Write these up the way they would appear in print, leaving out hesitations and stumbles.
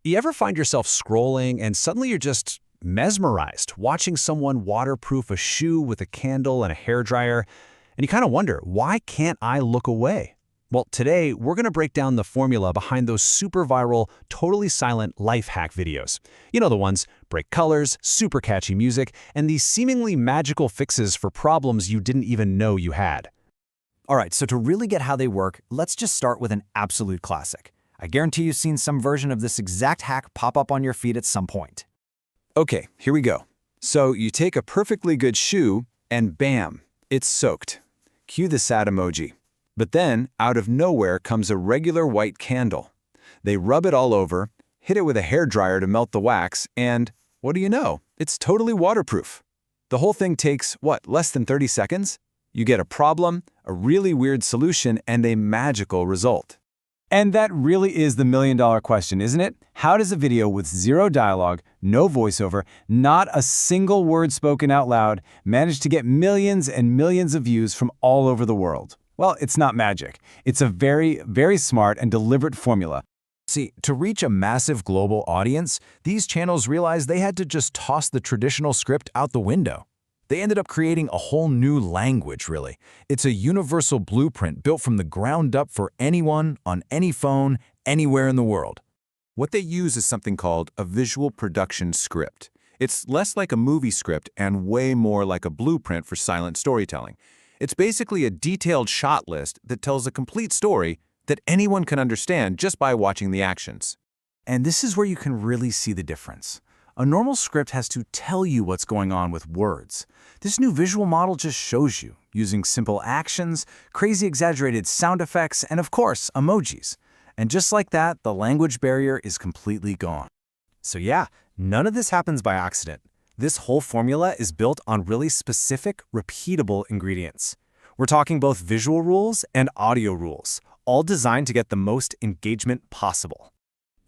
You ever find yourself scrolling and suddenly you're just mesmerized, watching someone waterproof a shoe with a candle and a hairdryer, and you kind of wonder, why can't I look away? Well, today we're going to break down the formula behind those super viral, totally silent life hack videos. You know the ones, bright colors, super catchy music, and these seemingly magical fixes for problems you didn't even know you had. All right, so to really get how they work, let's just start with an absolute classic. I guarantee you've seen some version of this exact hack pop up on your feed at some point. Okay, here we go. So you take a perfectly good shoe and bam, it's soaked. Cue the sad emoji. But then, out of nowhere comes a regular white candle. They rub it all over, hit it with a hairdryer to melt the wax, and what do you know? It's totally waterproof. The whole thing takes, less than 30 seconds? You get a problem, a really weird solution, and a magical result. And that really is the million-dollar question, isn't it? How does a video with zero dialogue, no voiceover, not a single word spoken out loud, manage to get millions and millions of views from all over the world? Well, it's not magic. It's a very, very smart and deliberate formula. See, to reach a massive global audience, these channels realized they had to just toss the traditional script out the window. They ended up creating a whole new language, really. It's a universal blueprint built from the ground up for anyone, on any phone, anywhere in the world. What they use is something called a visual production script. It's less like a movie script and way more like a blueprint for silent storytelling. It's basically a detailed shot list that tells a complete story that anyone can understand just by watching the actions. And this is where you can really see the difference. A normal script has to tell you what's going on with words. This new visual model just shows you, using simple actions, crazy exaggerated sound effects, and of course, emojis. And just like that, the language barrier is completely gone. So yeah, none of this happens by accident. This whole formula is built on really specific, repeatable ingredients. We're talking both visual rules and audio rules, all designed to get the most engagement possible.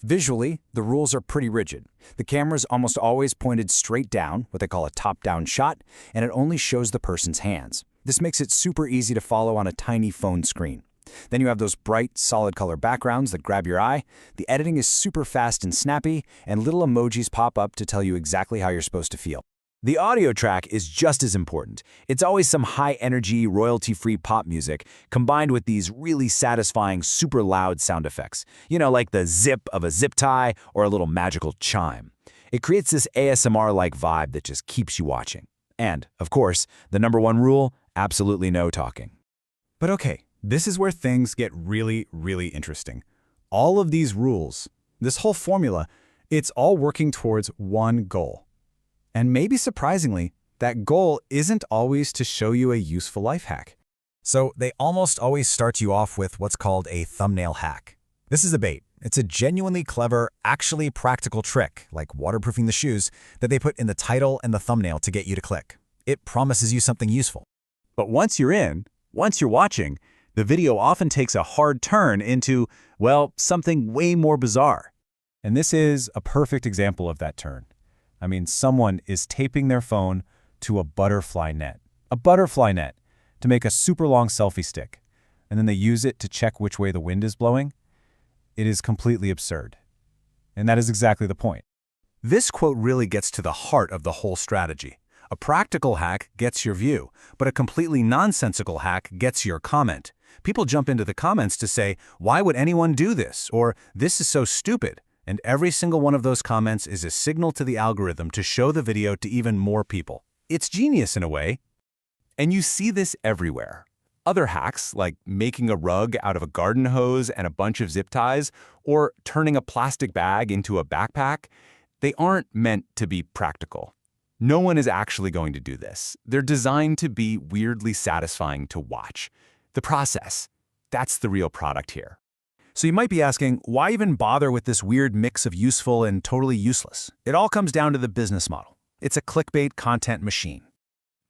Visually, the rules are pretty rigid. The camera's almost always pointed straight down, what they call a top-down shot, and it only shows the person's hands. This makes it super easy to follow on a tiny phone screen. Then you have those bright, solid color backgrounds that grab your eye. The editing is super fast and snappy, and little emojis pop up to tell you exactly how you're supposed to feel. The audio track is just as important. It's always some high-energy, royalty-free pop music combined with these really satisfying, super loud sound effects. You know, like the zip of a zip tie or a little magical chime. It creates this ASMR-like vibe that just keeps you watching. And, of course, the number one rule, absolutely no talking. But okay, this is where things get really, really interesting. All of these rules, this whole formula, it's all working towards one goal. And maybe surprisingly, that goal isn't always to show you a useful life hack. So they almost always start you off with what's called a thumbnail hack. This is a bait. It's a genuinely clever, actually practical trick, like waterproofing the shoes, that they put in the title and the thumbnail to get you to click. It promises you something useful. But once you're in, once you're watching, the video often takes a hard turn into, well, something way more bizarre. And this is a perfect example of that turn. I mean, someone is taping their phone to a butterfly net to make a super long selfie stick, and then they use it to check which way the wind is blowing. It is completely absurd. And that is exactly the point. This quote really gets to the heart of the whole strategy. A practical hack gets your view, but a completely nonsensical hack gets your comment. People jump into the comments to say, "Why would anyone do this?" or "This is so stupid." And every single one of those comments is a signal to the algorithm to show the video to even more people. It's genius in a way. And you see this everywhere. Other hacks, like making a rug out of a garden hose and a bunch of zip ties, or turning a plastic bag into a backpack, they aren't meant to be practical. No one is actually going to do this. They're designed to be weirdly satisfying to watch. The process, that's the real product here. So you might be asking, why even bother with this weird mix of useful and totally useless? It all comes down to the business model. It's a clickbait content machine.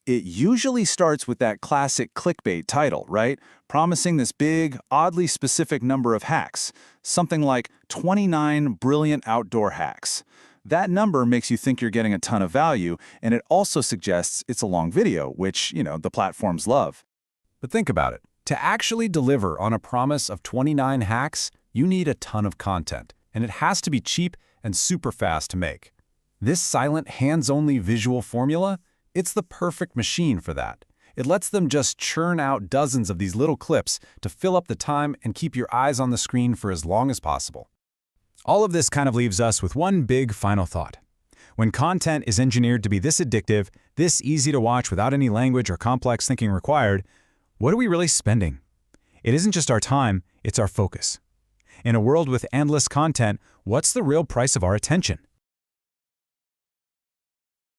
It usually starts with that classic clickbait title, right? Promising this big, oddly specific number of hacks. Something like 29 brilliant outdoor hacks. That number makes you think you're getting a ton of value, and it also suggests it's a long video, which, the platforms love. But think about it. To actually deliver on a promise of 29 hacks, you need a ton of content, and it has to be cheap and super fast to make. This silent, hands-only visual formula, it's the perfect machine for that. It lets them just churn out dozens of these little clips to fill up the time and keep your eyes on the screen for as long as possible. All of this kind of leaves us with one big final thought. When content is engineered to be this addictive, this easy to watch without any language or complex thinking required, what are we really spending? It isn't just our time, it's our focus. In a world with endless content, what's the real price of our attention?